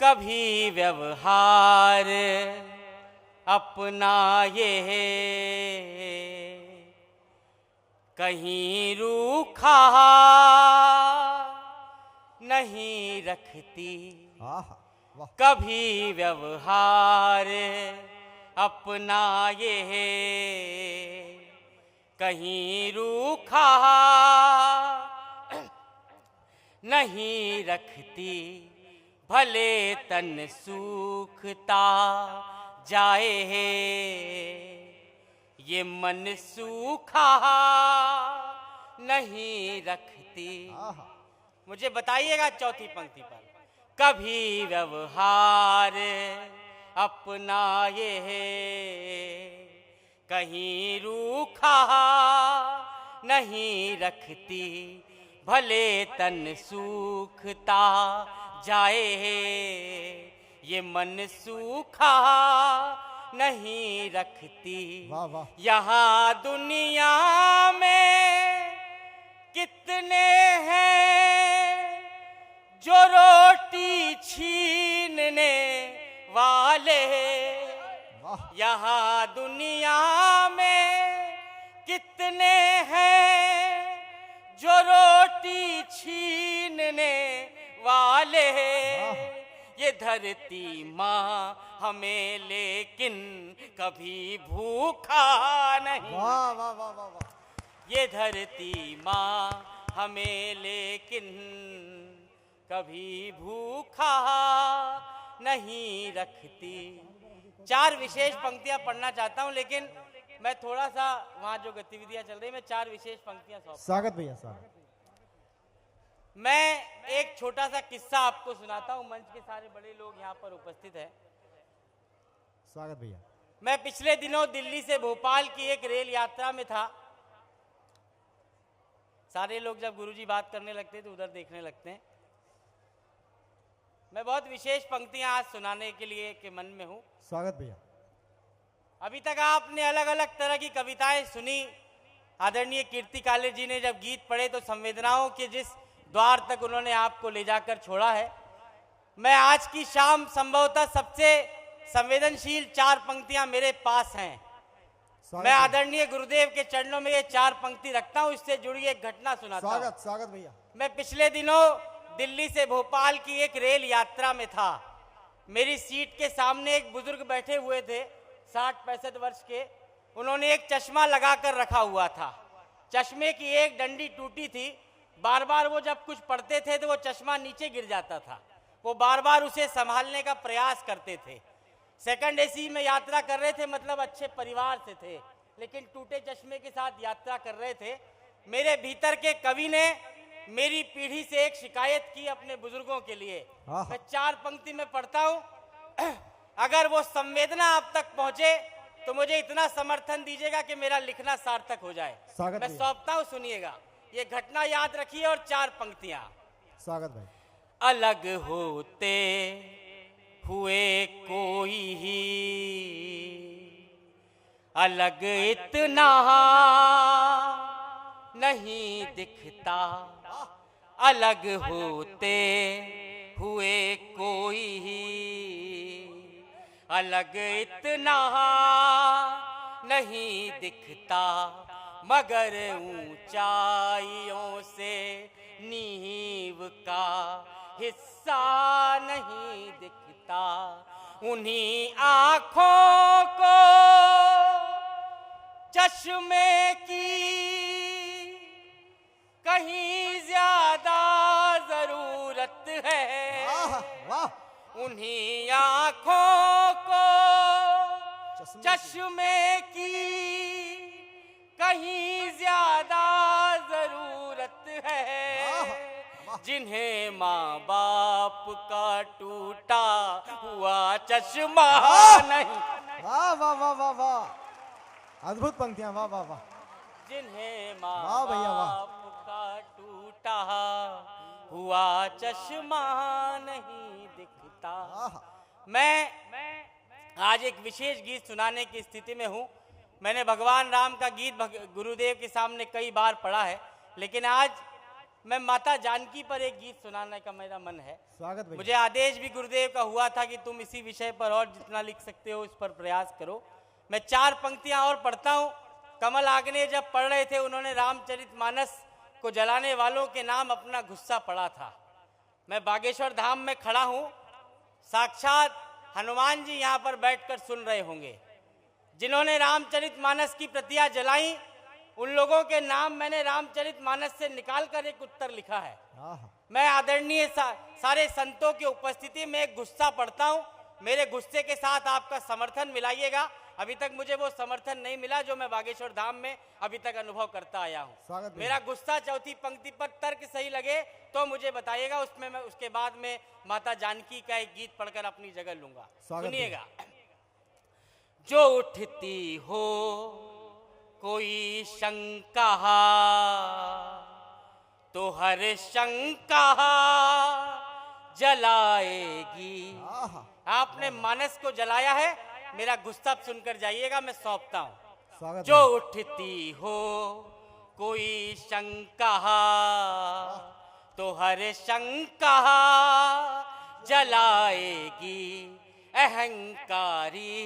कभी व्यवहार अपनाए, कहीं रूखा नहीं रखती। कभी व्यवहार अपनाए, कहीं रूखा नहीं रखती। भले तन सूखता जाए, ये मन सूखा नहीं रखती। मुझे बताइएगा चौथी पंक्ति पर, कभी व्यवहार अपनाए, कहीं रूखा नहीं रखती। भले तन सूखता जाए, ये मन सूखा नहीं रखती। यहाँ दुनिया में कितने हैं जो रोटी छीनने वाले। यहाँ दुनिया में कितने हैं जो रोटी छीनने वाले। ये धरती माँ हमें लेकिन कभी भूखा नहीं। वाह वाह वाह वाह वाह। ये धरती माँ हमें लेकिन कभी भूखा नहीं रखती। चार विशेष पंक्तियां पढ़ना चाहता हूं, लेकिन मैं थोड़ा सा वहां जो गतिविधियां चल रही, मैं चार विशेष पंक्तियां सौंप। स्वागत भैया, स्वागत। मैं एक छोटा सा किस्सा आपको सुनाता हूं। मंच के सारे बड़े लोग यहाँ पर उपस्थित हैं। स्वागत भैया। मैं पिछले दिनों दिल्ली से भोपाल की एक रेल यात्रा में था। सारे लोग जब गुरुजी बात करने लगते हैं तो उधर देखने लगते हैं। मैं बहुत विशेष पंक्तियां आज सुनाने के लिए के मन में हूं। स्वागत भैया। अभी तक आपने अलग अलग तरह की कविताएं सुनी। आदरणीय कीर्ति काले जी ने जब गीत पढ़े तो संवेदनाओं के जिस द्वार तक उन्होंने आपको ले जाकर छोड़ा है, मैं आज की शाम संभवतः सबसे संवेदनशील चार पंक्तियां मेरे पास हैं। मैं आदरणीय गुरुदेव के चरणों में ये चार पंक्ति रखता हूं। इससे जुड़ी एक घटना सुनाता हूं। स्वागत स्वागत भैया। मैं पिछले दिनों दिल्ली से भोपाल की एक रेल यात्रा में था। मेरी सीट के सामने एक बुजुर्ग बैठे हुए थे, 60-65 वर्ष के। उन्होंने एक चश्मा लगाकर रखा हुआ था। चश्मे की एक डंडी टूटी थी। बार बार वो जब कुछ पढ़ते थे तो वो चश्मा नीचे गिर जाता था। वो बार बार उसे संभालने का प्रयास करते थे। सेकंड एसी में यात्रा कर रहे थे, मतलब अच्छे परिवार से थे, लेकिन टूटे चश्मे के साथ यात्रा कर रहे थे। मेरे भीतर के कवि ने मेरी पीढ़ी से एक शिकायत की अपने बुजुर्गों के लिए। मैं चार पंक्ति में पढ़ता हूं। अगर वो संवेदना आप तक पहुंचे तो मुझे इतना समर्थन दीजिएगा कि मेरा लिखना सार्थक हो जाए। मैं सौंपता हूं, सुनिएगा। ये घटना याद रखिए और चार पंक्तियां। स्वागत भाई। अलग होते हुए कोई ही अलग इतना नहीं दिखता। अलग होते हुए कोई ही अलग इतना नहीं दिखता। मगर ऊंचाइयों से नींव का हिस्सा नहीं दिखता। उन्हीं आँखों को चश्मे की कहीं ज्यादा जरूरत है। वाह। उन्हीं आँखों को चश्मे की कहीं ज्यादा जरूरत है। जिन्हें माँ बाप का टूटा हुआ चश्मा नहीं। वाह वाह वाह वाह वाह। अद्भुत पंक्तियां। वाह वाह वाह। जिन्हें माँ बाप का टूटा हुआ चश्मा नहीं दिखता। मैं आज एक विशेष गीत सुनाने की स्थिति में हूँ। मैंने भगवान राम का गीत गुरुदेव के सामने कई बार पढ़ा है, लेकिन आज मैं माता जानकी पर एक गीत सुनाने का मेरा मन है। स्वागत भैया। मुझे आदेश भी गुरुदेव का हुआ था कि तुम इसी विषय पर और जितना लिख सकते हो इस पर प्रयास करो। मैं 4 पंक्तियां और पढ़ता हूं। कमल आग्नेय जब पढ़ रहे थे, उन्होंने रामचरितमानस को जलाने वालों के नाम अपना गुस्सा पढ़ा था। मैं बागेश्वर धाम में खड़ा हूं, साक्षात हनुमान जी यहां पर बैठकर सुन रहे होंगे। जिन्होंने रामचरितमानस की प्रतियां जलाई, उन लोगों के नाम मैंने रामचरितमानस से निकालकर एक उत्तर लिखा है। मैं आदरणीय सारे संतों की उपस्थिति में एक गुस्सा पढ़ता हूं। मेरे गुस्से के साथ आपका समर्थन मिलाइएगा। अभी तक मुझे वो समर्थन नहीं मिला जो मैं बागेश्वर धाम में अभी तक अनुभव करता आया हूं। मेरा गुस्सा चौथी पंक्ति पर तर्क सही लगे तो मुझे बताइएगा, उसमें मैं उसके बाद में माता जानकी का एक गीत पढ़कर अपनी जगह लूंगा। सुनिएगा। जो उठती हो कोई शंका तो हर शंका जलाएगी। आपने मानस को जलाया है, मेरा गुस्सा सुनकर जाइएगा, मैं सौंपता हूं। जो उठती हो कोई शंका तो हर शंका जलाएगी। अहंकारी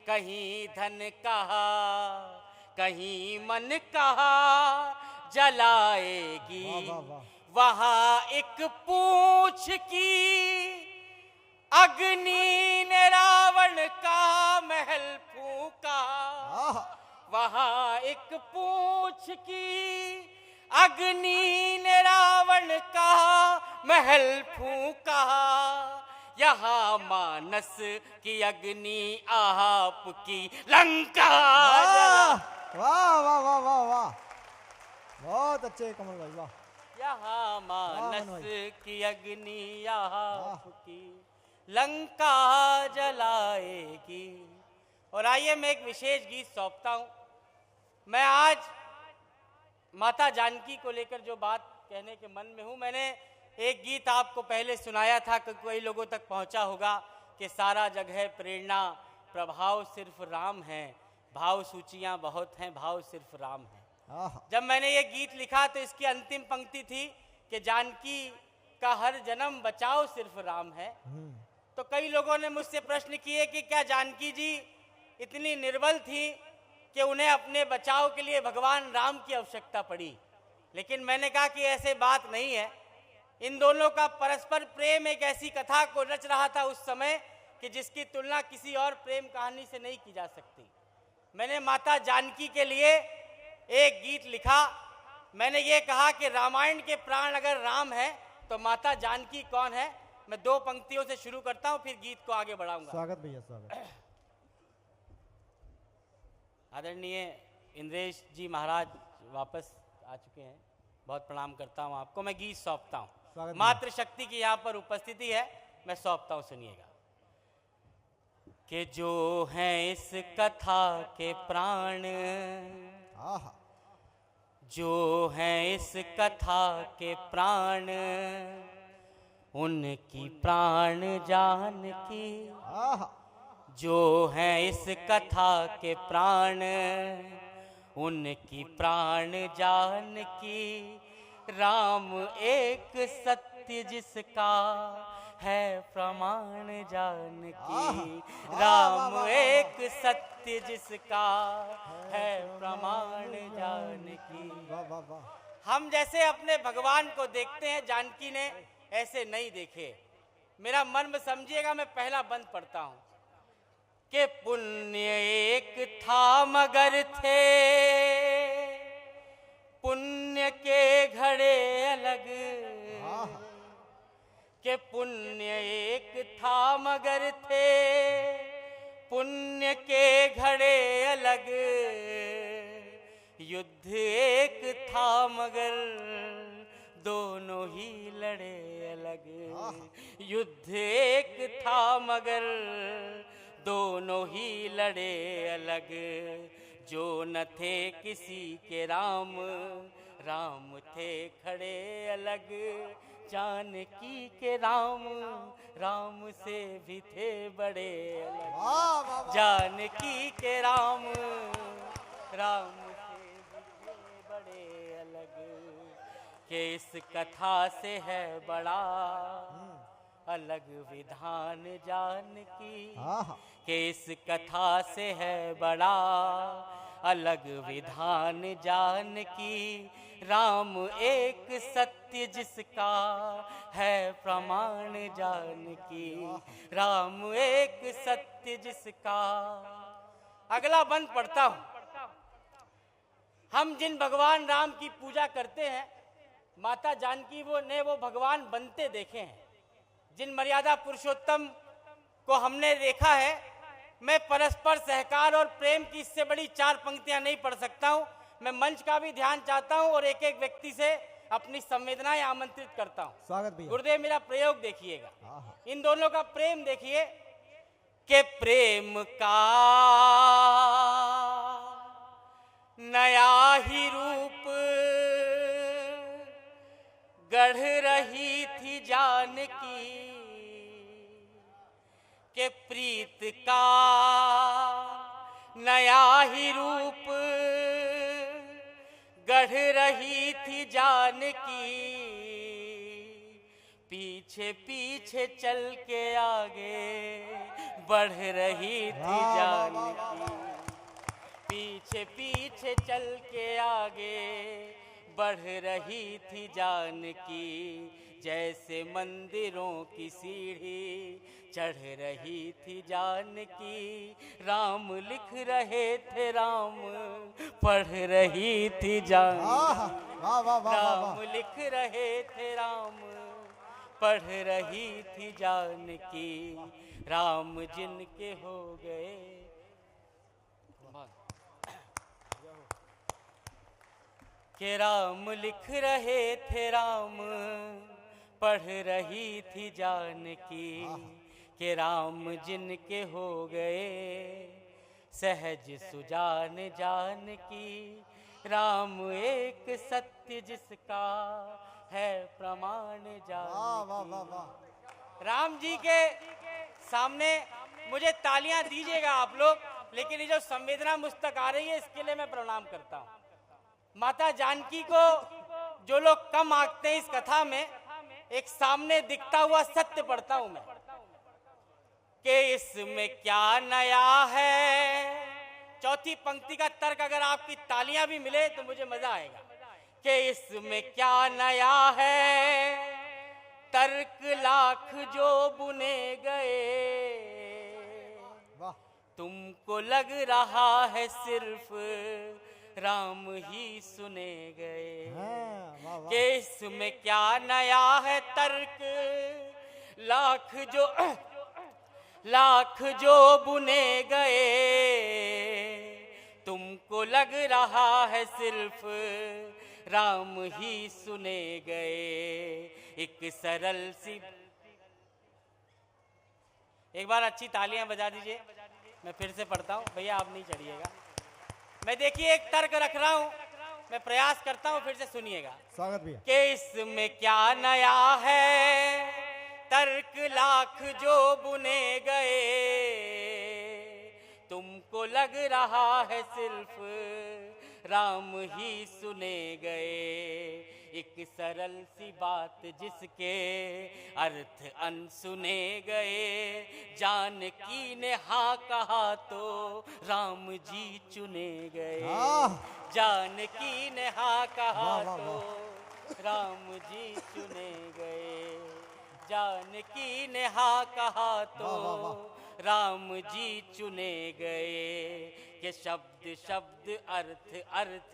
कहीं धन कहा कहीं मन कहा जलाएगी। वहां एक पूछ की अग्नि ने रावण का महल फूका। वहां एक पूछ की अग्नि ने रावण का महल फूका। यहाँ मानस की अग्नि आपकी लंका। वाह वाह वाह वाह वाह, बहुत अच्छे कमल भाई, वाह। यहाँ मानस की अग्नि आपकी लंका जलाएगी। और आइए मैं एक विशेष गीत सौंपता हूं। मैं आज माता जानकी को लेकर जो बात कहने के मन में हूं, मैंने एक गीत आपको पहले सुनाया था कि कई लोगों तक पहुंचा होगा कि सारा जगह प्रेरणा प्रभाव सिर्फ राम है, भाव सूचियां बहुत हैं, भाव सिर्फ राम है। जब मैंने ये गीत लिखा तो इसकी अंतिम पंक्ति थी कि जानकी का हर जन्म बचाओ सिर्फ राम है। तो कई लोगों ने मुझसे प्रश्न किए कि क्या जानकी जी इतनी निर्बल थी कि उन्हें अपने बचाव के लिए भगवान राम की आवश्यकता पड़ी। लेकिन मैंने कहा कि ऐसे बात नहीं है। इन दोनों का परस्पर प्रेम एक ऐसी कथा को रच रहा था उस समय कि जिसकी तुलना किसी और प्रेम कहानी से नहीं की जा सकती। मैंने माता जानकी के लिए एक गीत लिखा। मैंने ये कहा कि रामायण के प्राण अगर राम है तो माता जानकी कौन है। मैं 2 पंक्तियों से शुरू करता हूं, फिर गीत को आगे बढ़ाऊंगा। स्वागत भैया, स्वागत। आदरणीय इंद्रेश जी महाराज वापस आ चुके हैं, बहुत प्रणाम करता हूं आपको। मैं गीत सौंपता हूं, मातृ शक्ति की यहाँ पर उपस्थिति है, मैं सौंपता हूं, सुनिएगा। कि जो हैं इस कथा के प्राण, जो हैं इस कथा के प्राण, उनकी प्राण जानकी। जो हैं इस कथा के प्राण, उनकी प्राण जानकी। राम एक सत्य जिसका है प्रमाण जानकी। राम एक सत्य जिसका है प्रमाण जानकी। हम जैसे अपने भगवान को देखते हैं, जानकी ने ऐसे नहीं देखे। मेरा मर्म समझिएगा, मैं पहला बंद पढ़ता हूं कि पुण्य एक था मगर थे पुण्य के घड़े अलग। के पुण्य एक था मगर थे पुण्य के घड़े अलग। युद्ध एक था मगर दोनों ही लड़े अलग। युद्ध एक था मगर दोनों ही लड़े अलग। जो न थे किसी के राम, राम थे खड़े अलग। जानकी के राम, राम से भी थे बड़े अलग। जानकी के राम, राम से भी थे बड़े अलग। कि इस कथा से है बड़ा अलग विधान जानकी, आहा कि इस कथा से है बड़ा अलग विधान जानकी। राम एक सत्य जिसका है प्रमाण जानकी, राम एक सत्य जिसका। अगला बंद पढ़ता हूं। हम जिन भगवान राम की पूजा करते हैं, माता जानकी वो भगवान बनते देखे हैं। जिन मर्यादा पुरुषोत्तम को हमने देखा है, मैं परस्पर सहकार और प्रेम की इससे बड़ी 4 पंक्तियां नहीं पढ़ सकता हूं। मैं मंच का भी ध्यान चाहता हूं और एक एक व्यक्ति से अपनी संवेदनाएं आमंत्रित करता हूं। स्वागत भैया। गुरुदेव मेरा प्रयोग देखिएगा, आहा इन दोनों का प्रेम देखिए कि प्रेम का नया ही रूप गढ़ रही थी जानकी, के प्रीत का नया ही रूप गढ़ रही थी जानकी। पीछे पीछे चल के आगे बढ़ रही थी जानकी, पीछे पीछे चल के आगे बढ़ रही थी जानकी। जैसे मंदिरों की सीढ़ी चढ़ रही थी जानकी, राम लिख रहे थे राम पढ़ रही थी जानकी, आहा वाह वाह वाह वाह राम लिख रहे थे राम पढ़ रही थी जानकी। राम जिनके हो गए, के राम लिख रहे थे राम पढ़ रही थी जानकी, के राम जिनके हो गए सहज सुजान जानकी। राम एक सत्य जिसका है प्रमाण वाह वाह वाह जानकी। वाह। राम जी के सामने मुझे तालियां दीजिएगा आप लोग, लेकिन ये जो संवेदना मुझ तक आ रही है इसके लिए मैं प्रणाम करता हूँ। माता जानकी को जो लोग कम आंकते हैं, इस कथा में एक सामने दिखता हुआ सत्य पढ़ता हूं मैं कि इसमें क्या नया है। चौथी पंक्ति का तर्क अगर आपकी तालियां भी मिले तो मुझे मजा आएगा कि इसमें क्या नया है। तर्क लाख जो बुने गए, वाह तुमको लग रहा है सिर्फ राम ही सुने गए। हाँ, वाह वाह। कि इसमें क्या नया है। तर्क लाख जो बुने गए, तुमको लग रहा है सिर्फ राम ही सुने गए। एक सरल सी, एक बार अच्छी तालियां बजा दीजिए। मैं फिर से पढ़ता हूं, भैया आप नहीं चढ़िएगा। मैं देखिए एक तर्क रख रहा हूं, मैं प्रयास करता हूं, फिर से सुनिएगा। स्वागत भैया। कि इसमें क्या नया है। तर्क लाख जो बुने गए, तुमको लग रहा है सिर्फ राम ही सुने गए। एक सरल सी बात जिसके अर्थ अनसुने गए, जानकी ने हाँ कहा तो राम जी चुने गए। जानकी ने हाँ कहा वाह, वाह, तो राम जी चुने गए। जानकी ने हाँ कहा तो वाह, वाह, राम जी चुने गए। कि शब्द शब्द अर्थ अर्थ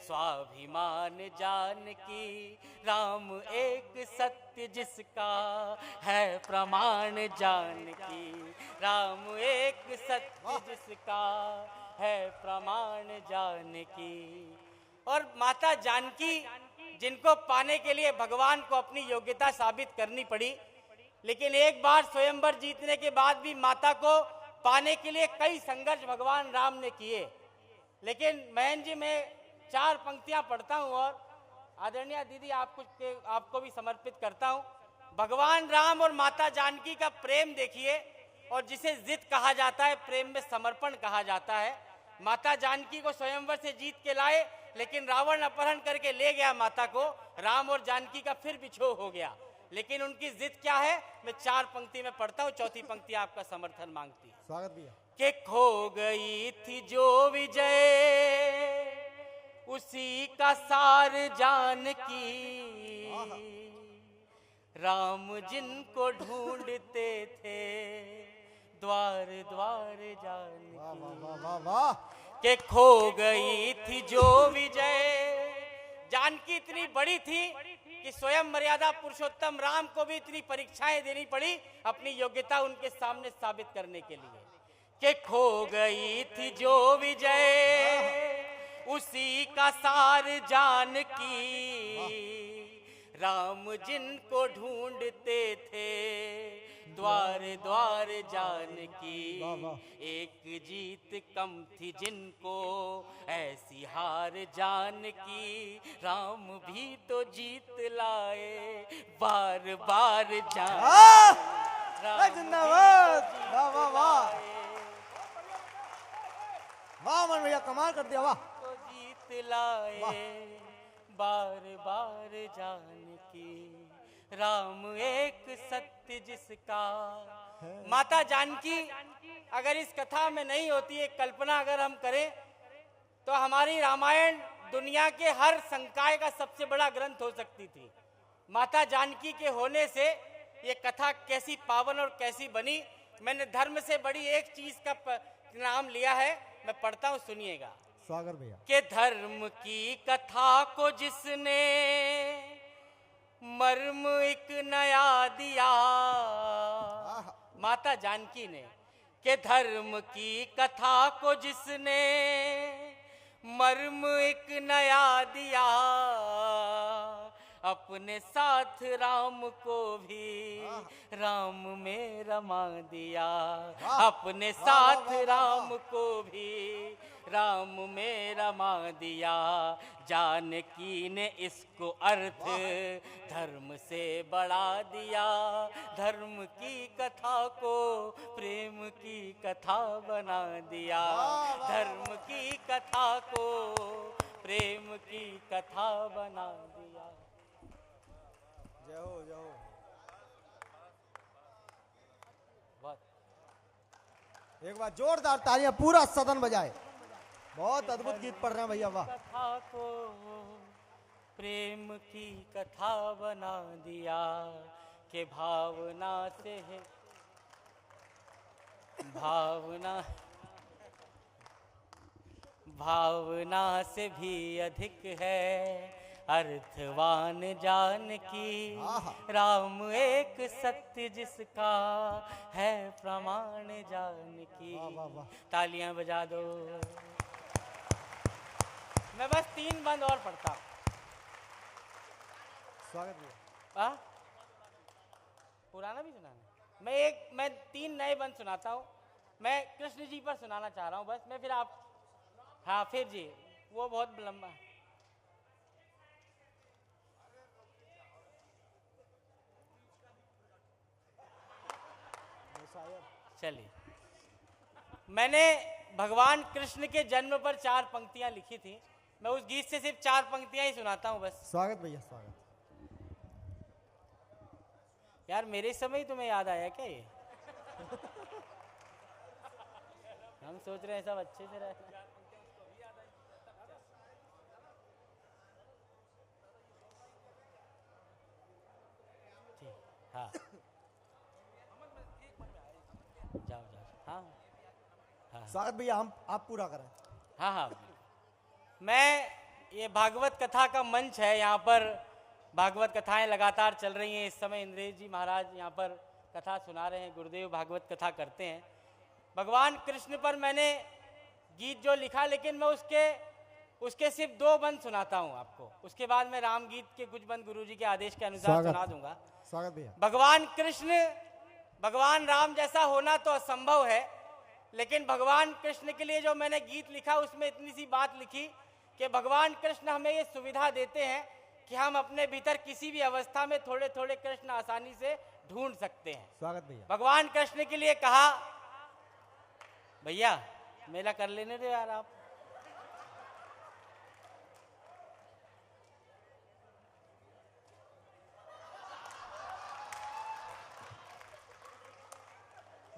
स्वाभिमान जानकी, राम एक सत्य जिसका है प्रमाण जानकी। राम एक सत्य जिसका है प्रमाण जानकी। और माता जानकी जिनको पाने के लिए भगवान को अपनी योग्यता साबित करनी पड़ी, लेकिन एक बार स्वयंवर जीतने के बाद भी माता को पाने के लिए कई संघर्ष भगवान राम ने किए। लेकिन महन जी मैं 4 पंक्तियां पढ़ता हूं और आदरणीय दीदी आपको भी समर्पित करता हूं। भगवान राम और माता जानकी का प्रेम देखिए, और जिसे जिद कहा जाता है, प्रेम में समर्पण कहा जाता है। माता जानकी को स्वयंवर से जीत के लाए, लेकिन रावण अपहरण करके ले गया माता को। राम और जानकी का फिर बिछोह हो गया, लेकिन उनकी जिद क्या है, मैं 4 पंक्ति में पढ़ता हूँ, चौथी पंक्ति आपका समर्थन मांगती है। स्वागत भैया। कि खो गई थी जो विजय, उसी का सार जानकी, राम जिनको ढूंढते थे, द्वार द्वार जानकी। वाह वाह वाह वाह वाह। कि खो गई थी जो विजय। जानकी इतनी बड़ी थी कि स्वयं मर्यादा पुरुषोत्तम राम को भी इतनी परीक्षाएं देनी पड़ी अपनी योग्यता उनके सामने साबित करने के लिए। कि खो गई थी जो विजय, उसी का सार जानकी, राम जिनको ढूंढते थे, द्वार द्वार जानकी। एक जीत कम थी जिनको, ऐसी हार जानकी, राम भी तो जीत लाए, बार बार जिंदाबाद। वाह वाह वाह वाह मन भैया, कमाल कर दिया। वाह तो जीत लाए, बार बार जानकी, राम एक सत्य जिसका। माता जानकी अगर इस कथा में नहीं होती, एक कल्पना अगर हम करें, तो हमारी रामायण दुनिया के हर संकाय का सबसे बड़ा ग्रंथ हो सकती थी। माता जानकी के होने से ये कथा कैसी पावन और कैसी बनी। मैंने धर्म से बड़ी एक चीज का नाम लिया है, मैं पढ़ता हूं, सुनिएगा। स्वागत भैया। कि धर्म की कथा को जिसने मर्म एक नया दिया, माता जानकी ने। कि धर्म की कथा को जिसने मर्म एक नया दिया, अपने साथ राम को भी राम में रमा दिया, अपने साथ राम को भी राम में रमा दिया। जानकी ने इसको अर्थ धर्म से बढ़ा दिया, धर्म की कथा को प्रेम की कथा बना दिया, धर्म की कथा को प्रेम की कथा बना दिया। जय हो जय हो। एक बार जोरदार तालियां, पूरा सदन बजाए। बहुत अद्भुत गीत पढ़ रहे हैं भैया। वाह। कथा को प्रेम की कथा बना दिया, के भावना से है भावना से भी अधिक है अर्थवान जानकी, राम एक सत्य जिसका है प्रमाण जानकी। तालियां बजा दो। मैं बस 3 बंद और पढ़ता हूँ। स्वागत भैया। पुराना भी सुनाना। मैं 3 नए बंद सुनाता हूँ। मैं कृष्ण जी पर सुनाना चाह रहा हूँ बस। मैं फिर आप, हाँ फिर जी, वो बहुत लंबा है। चलिए, मैंने भगवान कृष्ण के जन्म पर 4 पंक्तियां लिखी थी। मैं उस गीत से सिर्फ 4 पंक्तियां ही सुनाता हूं बस। स्वागत भैया स्वागत। यार मेरे समय ही तुम्हें याद आया क्या ये? हम सोच रहे हैं सब अच्छे से रहे। हाँ जाओ जाओ। हाँ हाँ स्वागत भैया, हम आप पूरा करें। हाँ हाँ। मैं, ये भागवत कथा का मंच है, यहाँ पर भागवत कथाएं लगातार चल रही हैं। इस समय इंद्रेश जी महाराज यहाँ पर कथा सुना रहे हैं, गुरुदेव भागवत कथा करते हैं। भगवान कृष्ण पर मैंने गीत जो लिखा, लेकिन मैं उसके सिर्फ 2 बंद सुनाता हूँ आपको। उसके बाद मैं राम गीत के कुछ बंद गुरुजी के आदेश के अनुसार सुना दूंगा। स्वागत भैया। भगवान कृष्ण, भगवान राम जैसा होना तो असंभव है, लेकिन भगवान कृष्ण के लिए जो मैंने गीत लिखा उसमें इतनी सी बात लिखी कि भगवान कृष्ण हमें ये सुविधा देते हैं कि हम अपने भीतर किसी भी अवस्था में थोड़े थोड़े कृष्ण आसानी से ढूंढ सकते हैं। स्वागत भैया। भगवान कृष्ण के लिए कहा, भैया मेला कर लेने दो यार आप।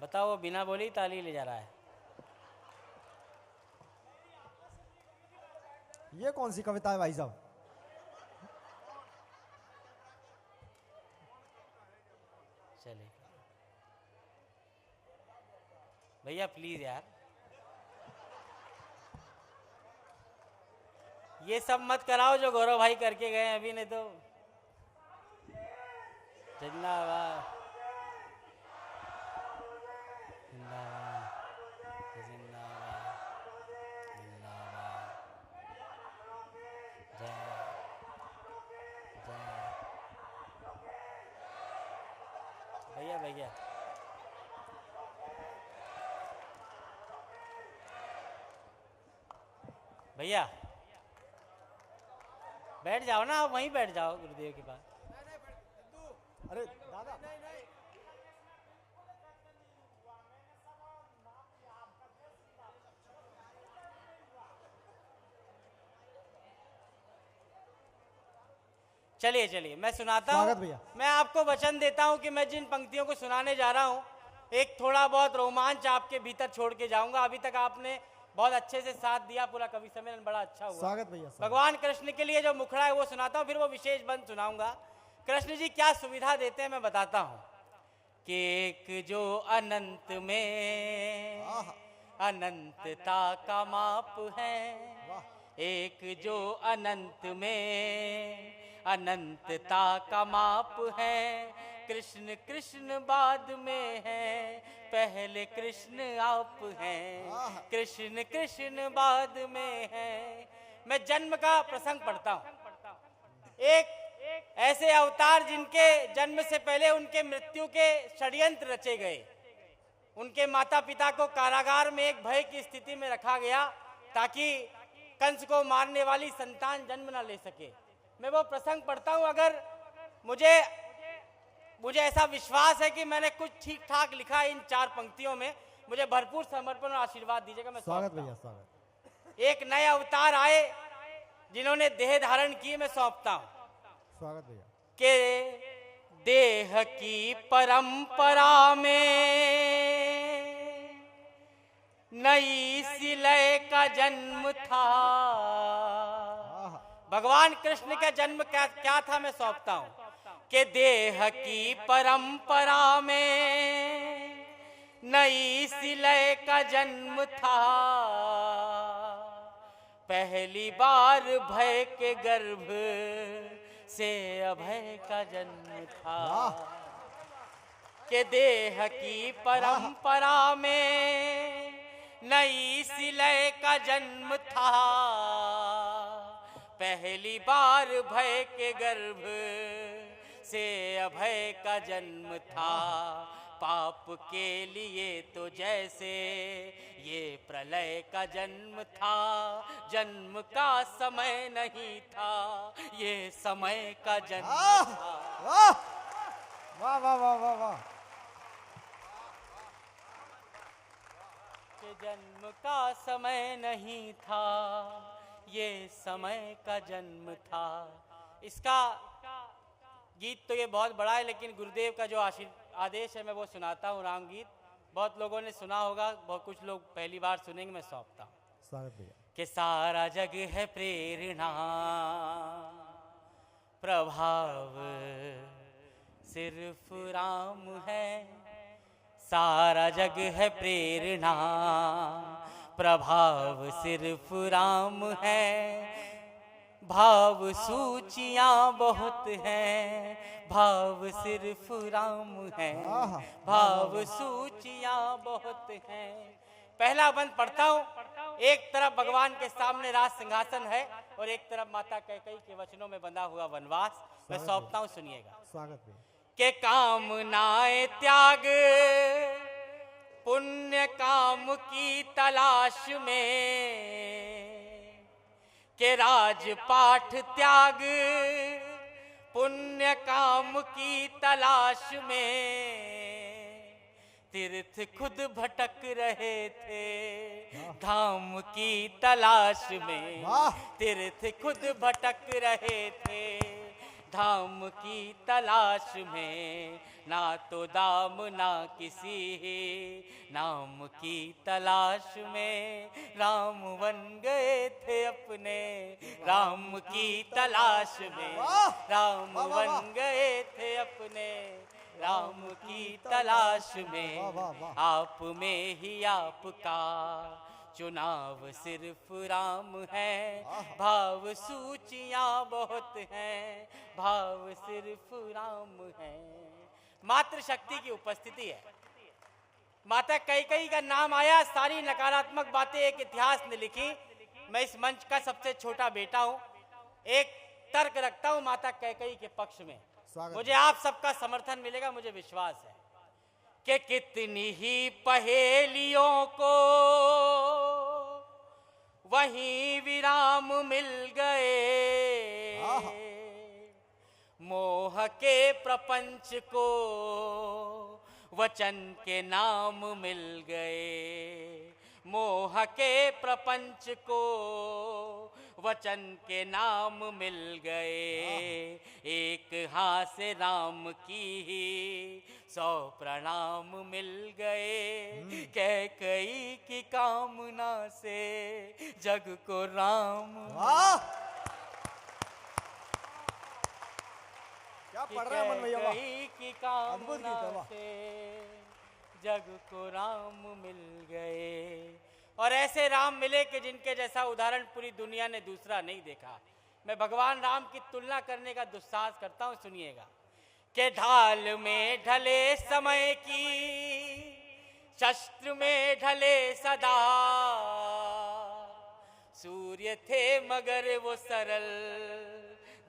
बताओ, वो बिना बोले ही ताली ले जा रहा है। ये कौन सी कविता है भाई साहब? चले भैया प्लीज यार, ये सब मत कराओ जो गौरव भाई करके गए हैं अभी, नहीं तो जिंदाबाद जिंदाबाद जिंदाबाद जिंदाबाद, जय जय भैया भैया। भैया बैठ जाओ ना, आप वहीं बैठ जाओ गुरुदेव के पास। अरे दादा, चलिए चलिए मैं सुनाता स्वागत हूँ। भैया। मैं आपको वचन देता हूँ कि मैं जिन पंक्तियों को सुनाने जा रहा हूँ, एक थोड़ा बहुत रोमांच आपके भीतर छोड़ के जाऊंगा। अभी तक आपने बहुत अच्छे से साथ दिया, पूरा कवि सम्मेलन बड़ा अच्छा हुआ। स्वागत भैया। भगवान कृष्ण के लिए जो मुखड़ा है वो सुनाता हूँ, फिर वो विशेष बंद सुनाऊंगा। कृष्ण जी क्या सुविधा देते हैं मैं बताता हूँ कि एक जो अनंत में अनंतता का माप है, एक जो अनंत में अनंतता का माप है, कृष्ण कृष्ण बाद में है, पहले कृष्ण आप हैं, कृष्ण कृष्ण बाद में है। मैं जन्म का प्रसंग पढ़ता हूँ। एक ऐसे अवतार जिनके जन्म से पहले उनके मृत्यु के षड्यंत्र रचे गए, उनके माता पिता को कारागार में एक भय की स्थिति में रखा गया ताकि कंस को मारने वाली संतान जन्म न ले सके। मैं वो प्रसंग पढ़ता हूँ। अगर मुझे ऐसा विश्वास है कि मैंने कुछ ठीक ठाक लिखा है इन 4 पंक्तियों में, मुझे भरपूर समर्पण और आशीर्वाद दीजिएगा। मैं स्वागत भैया, स्वागत। एक नए अवतार आए जिन्होंने देह धारण की, मैं सौंपता हूँ। स्वागत भैया। के देह की परंपरा में नई सिलय का जन्म था। भगवान कृष्ण का जन्म क्या था मैं सौंपता हूँ कि देह की परंपरा में नई सिलय का जन्म था। पहली बार भय के गर्भ से अभय का जन्म था। कि देह की परंपरा में नई सिलय का जन्म था। पहली बार भय के गर्भ से अभय का जन्म था। पाप के लिए तो जैसे ये प्रलय का जन्म था, जन्म का समय नहीं था, ये समय का जन्म था। वाह वाह वाह वाह वाह वाह। कि जन्म का समय नहीं था, ये समय का जन्म था। इसका गीत तो ये बहुत बड़ा है, लेकिन गुरुदेव का जो आदेश है मैं वो सुनाता हूँ। राम गीत बहुत लोगों ने सुना होगा, बहुत कुछ लोग पहली बार सुनेंगे, मैं सौंपता हूँ। स्वागत भैया। कि सारा जग है प्रेरणा, प्रभाव सिर्फ राम है। सारा जग है प्रेरणा, प्रभाव सिर्फ राम है। भाव सूचियाँ बहुत हैं, भाव सिर्फ राम है। भाव सूचियाँ बहुत हैं। पहला बंद पढ़ता हूँ। एक तरफ भगवान के सामने राज सिंहासन है और एक तरफ माता कैकेयी के वचनों में बंधा हुआ वनवास। मैं सौंपता हूँ, सुनिएगा। स्वागत भैया। के कामनाएं त्याग पुण्य काम की तलाश में, के राजपाठ त्याग पुण्य काम की तलाश में, तीर्थ खुद भटक रहे थे धाम की तलाश में। तीर्थ खुद भटक रहे थे धाम की तलाश में, ना तो दाम ना किसी नाम की तलाश में, राम बन गए थे अपने राम की तलाश में, राम बन गए थे अपने राम की तलाश में। आप में ही आपका चुनाव सिर्फ राम है, भाव सूचियां बहुत हैं, भाव सिर्फ राम है। मातृशक्ति की उपस्थिति है। माता कैकेयी का नाम आया, सारी नकारात्मक बातें एक इतिहास ने लिखी। मैं इस मंच का सबसे छोटा बेटा हूं, एक तर्क रखता हूं माता कैकेयी के पक्ष में। मुझे आप सबका समर्थन मिलेगा, मुझे विश्वास है कि कितनी ही पहेलियों को वहीं विराम मिल गए, मोह के प्रपंच को वचन के नाम मिल गए, मोह के प्रपंच को वचन के नाम मिल गए। एक हाथ से राम की ही 100 प्रणाम मिल गए, कैकेयी की कामना से जग को राम। क्या पढ़ रहे हैं मन भैया? कैकेयी की कामना से जग को राम मिल गए। और ऐसे राम मिले कि जिनके जैसा उदाहरण पूरी दुनिया ने दूसरा नहीं देखा। मैं भगवान राम की तुलना करने का दुस्साहस करता हूं, सुनिएगा। कि ढाल में ढले समय की, शस्त्र में ढले सदा, सूर्य थे मगर वो सरल,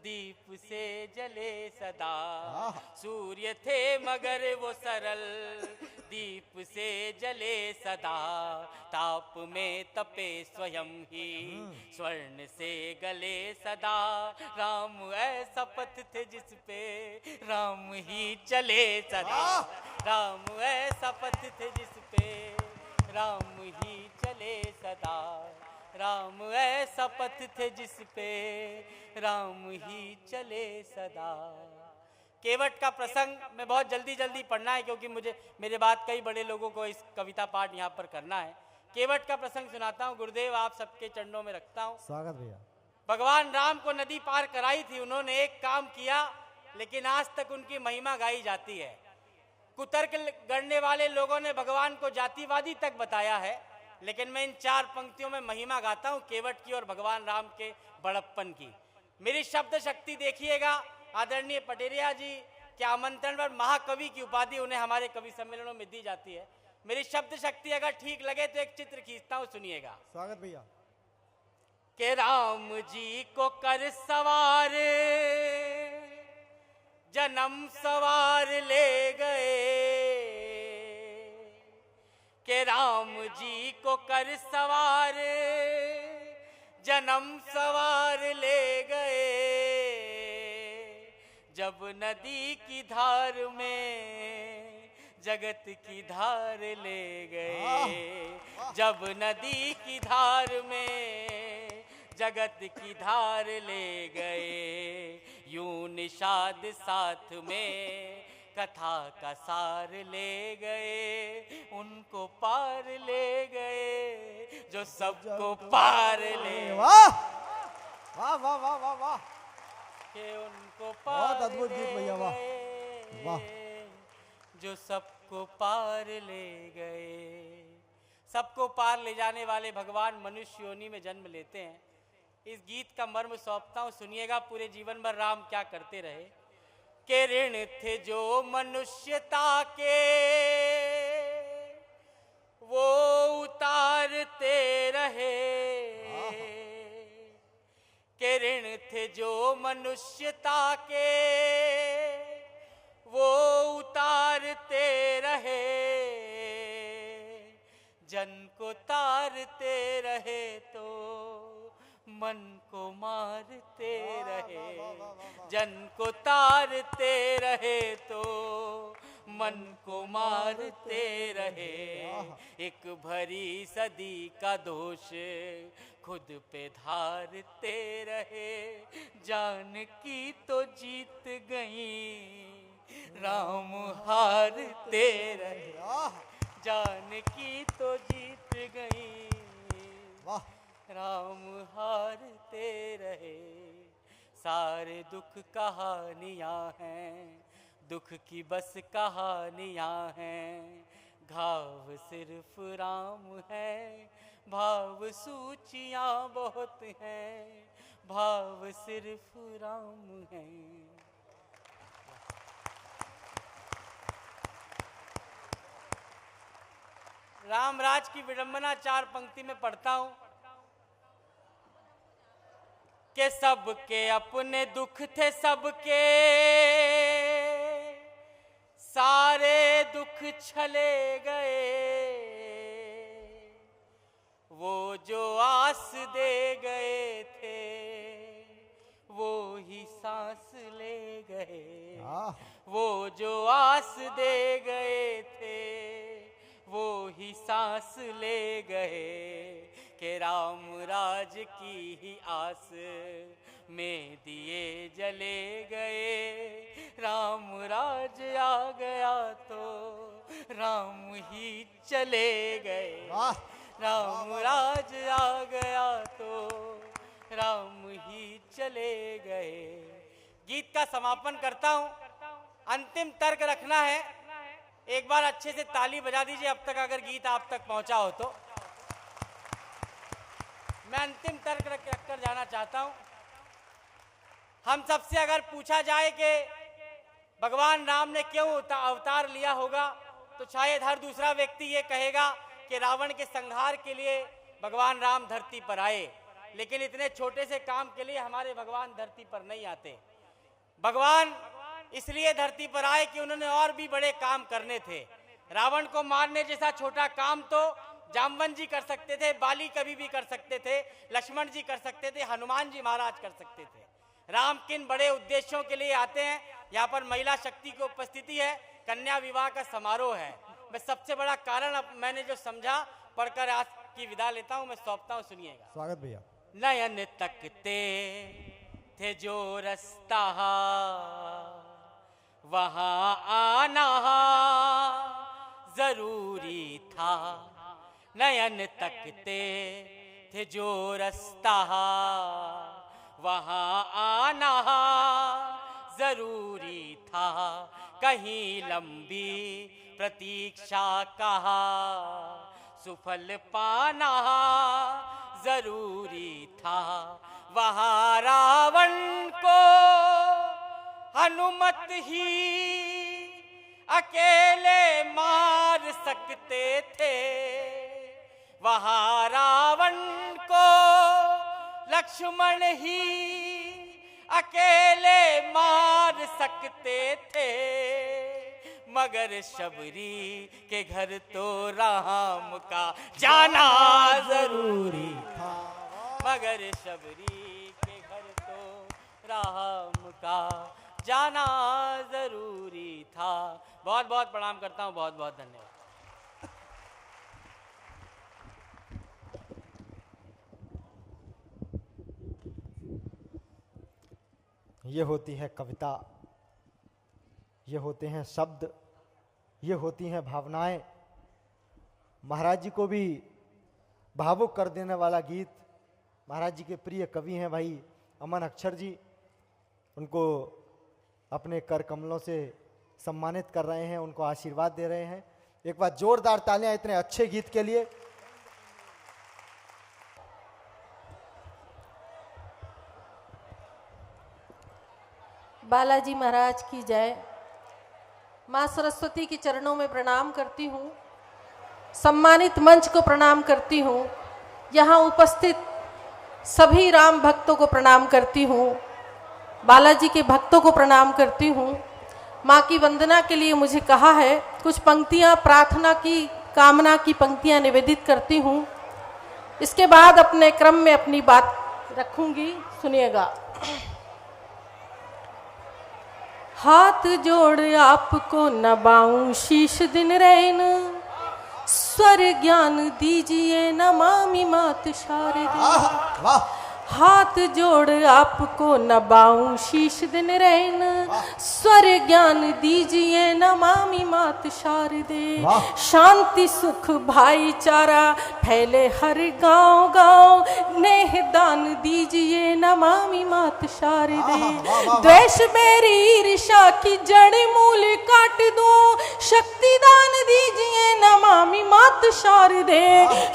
दीप से जले सदा। सूर्य थे मगर वो सरल, दीप से जले सदा। ताप में तपे स्वयं ही, स्वर्ण से गले सदा। राम ऐसा पथ थे जिस पे राम ही चले सदा। राम ऐसा पथ थे जिस पे राम ही चले सदा। राम ऐसा पथ थे जिस पे राम ही चले सदा। केवट का प्रसंग मैं बहुत जल्दी पढ़ना है, क्योंकि मुझे मेरे बाद कई बड़े लोगों को इस कविता पाठ यहाँ पर करना है। केवट का प्रसंग सुनाता हूँ, गुरुदेव आप सबके चरणों में रखता हूँ। स्वागत भैया। भगवान राम को नदी पार कराई थी, उन्होंने एक काम किया, लेकिन आज तक उनकी महिमा गाई जाती है। कुतर्क गढ़ने वाले लोगों ने भगवान को जातिवादी तक बताया है, लेकिन मैं इन 4 पंक्तियों में महिमा गाता हूं केवट की और भगवान राम के बड़प्पन की। मेरी शब्द शक्ति देखिएगा। आदरणीय पटेरिया जी के आमंत्रण पर महाकवि की उपाधि उन्हें हमारे कवि सम्मेलनों में दी जाती है। मेरी शब्द शक्ति अगर ठीक लगे तो एक चित्र खींचता हूं, सुनिएगा। स्वागत भैया। के राम जी को कर सवार जन्म सवार ले गए, के राम जी को कर सवार जन्म सवार ले गए। जब नदी की धार में जगत की धार ले गए, जब नदी की धार में जगत की धार ले गए। यूं निषाद साथ में कथा का सार ले गए, उनको पार ले गए जो सबको पार ले। वाह वाह वाह वाह वाह वाह, के उनको पार बहुत अद्भुत गीत भैया। वाह वाह, जो सबको पार ले गए। सबको पार ले जाने वाले भगवान मनुष्य योनि में जन्म लेते हैं। इस गीत का मर्म सौंपता हूं, सुनिएगा। पूरे जीवन भर राम क्या करते रहे। के ऋण थे जो मनुष्यता के वो उतारते रहे, के ऋण थे जो मनुष्यता के वो उतारते रहे। जन को तारते रहे तो मन को मारते रहे, जन को तारते रहे तो मन को मारते रहे। एक भरी सदी का दोष खुद पे धारते रहे। जानकी तो जीत गई, राम हारते रहे। जानकी तो जीत गई, राम हारते रहे। सारे दुख कहानियाँ हैं, दुख की बस कहानियाँ हैं। घाव सिर्फ राम है, भाव सूचियाँ बहुत हैं। भाव सिर्फ राम है। रामराज की विडंबना 4 पंक्ति में पढ़ता हूं कि सबके अपने दुख थे, सबके सारे दुख छले गए। वो जो आस दे गए थे, वो ही सांस ले गए। वो जो आस दे गए थे, वो ही सांस ले गए। कि राम राज की ही आस में दिए जले गए। राम राज आ गया तो राम ही चले गए। राम राज आ गया तो राम ही चले गए। गीत का समापन करता हूं। अंतिम तर्क रखना है। एक बार अच्छे से ताली बजा दीजिए अब तक अगर गीत आप तक पहुंचा हो तो। मैं अंतिम तर्क रखकर जाना चाहता हूं। हम सबसे अगर पूछा जाए कि भगवान राम ने क्यों अवतार लिया होगा, तो शायद हर दूसरा व्यक्ति ये कहेगा कि रावण के संहार के लिए भगवान राम धरती पर आए। लेकिन इतने छोटे से काम के लिए हमारे भगवान धरती पर नहीं आते। भगवान इसलिए धरती पर आए कि उन्होंने और भी बड़े काम करने थे। रावण को मारने जैसा छोटा काम तो जामवंत जी कर सकते थे, बाली कभी भी कर सकते थे, लक्ष्मण जी कर सकते थे, हनुमान जी महाराज कर सकते थे। राम किन बड़े उद्देश्यों के लिए आते हैं। यहाँ पर महिला शक्ति की उपस्थिति है, कन्या विवाह का समारोह है। मैं सबसे बड़ा कारण अब मैंने जो समझा पढ़कर आज की विदा लेता हूँ, मैं सौंपता हूँ, सुनिएगा। स्वागत भैया। नयन तकते थे जो रास्ता वहां आना जरूरी था। नयन तकते थे जो रास्ता वहां आना जरूरी था। कहीं लंबी प्रतीक्षा कहा सुफल पाना जरूरी था। वहां रावण को हनुमत ही अकेले मार सकते थे। वहां रावण को लक्ष्मण ही अकेले मार सकते थे। मगर शबरी के घर तो राम का जाना जरूरी था। मगर शबरी के घर तो राम का जाना जरूरी था। बहुत बहुत प्रणाम करता हूँ, बहुत बहुत धन्यवाद। ये होती है कविता, ये होते हैं शब्द, ये होती हैं भावनाएं। महाराज जी को भी भावुक कर देने वाला गीत। महाराज जी के प्रिय कवि हैं भाई अमन अक्षर जी, उनको अपने कर कमलों से सम्मानित कर रहे हैं, उनको आशीर्वाद दे रहे हैं। एक बार जोरदार तालियां इतने अच्छे गीत के लिए। बालाजी महाराज की जय। माँ सरस्वती के चरणों में प्रणाम करती हूँ। सम्मानित मंच को प्रणाम करती हूँ। यहाँ उपस्थित सभी राम भक्तों को प्रणाम करती हूँ। बालाजी के भक्तों को प्रणाम करती हूँ। माँ की वंदना के लिए मुझे कहा है, कुछ पंक्तियाँ प्रार्थना की कामना की पंक्तियाँ निवेदित करती हूँ। इसके बाद अपने क्रम में अपनी बात रखूंगी, सुनिएगा। हाथ जोड़ आपको नबाऊं शीश दिन रैन, स्वर ज्ञान दीजिए नमामि मात शारदे। वाह हाथ जोड़ आपको नबाऊं शीश दिन रैन, स्वर ज्ञान दीजिए नमामि मात शारदे। शांति सुख भाईचारा फैले हर गांव गांव, नेह दान दीजिए नमामि मात शारदे। द्वेष बैरी ईर्ष्या की जड़ मूल काट दूं, शक्ति दान दीजिए नमामि मात शारदे।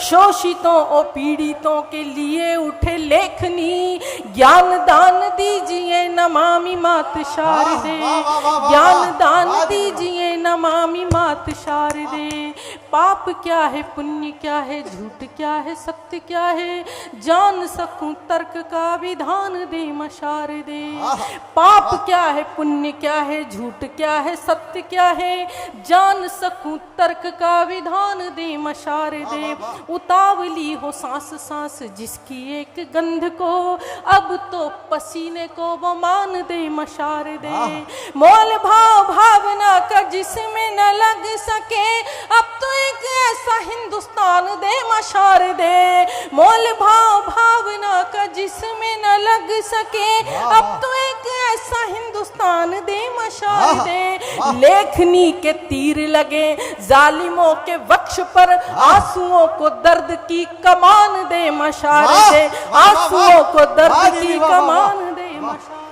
शोषितों और पीड़ितों के लिए उठे लेखनी, ज्ञान दान दीजिए नमामि मात शारदे। ज्ञान दान दीजिए नमामि मात शारदे। पाप क्या है पुण्य क्या है, झूठ क्या है सत्य क्या है, जान सकूं तर्क का विधान दे मां शारदे। पाप क्या है पुण्य क्या है, झूठ क्या है सत्य क्या है, जान सकूं तर्क का विधान दे मां शारदे। उतावली हो सांस सांस जिसकी एक गंध को, अब तो पसीने को वो मान दे मां शारदे। मोल भाव भावना का जिसमें न लग सके, अब तो एक ऐसा हिंदुस्तान दे मां शारदे। मोल भाव भावना का जिसमें न लग सके, अब तो एक ऐसा हिंदुस्तान दे मां शारदे। लेखनी के तीर लगे जालिमों के वक्ष पर, आंसुओं को दर्द की कमान दे मां शारदे। आंसुओं को दर्द की कमान दे मां शारदे।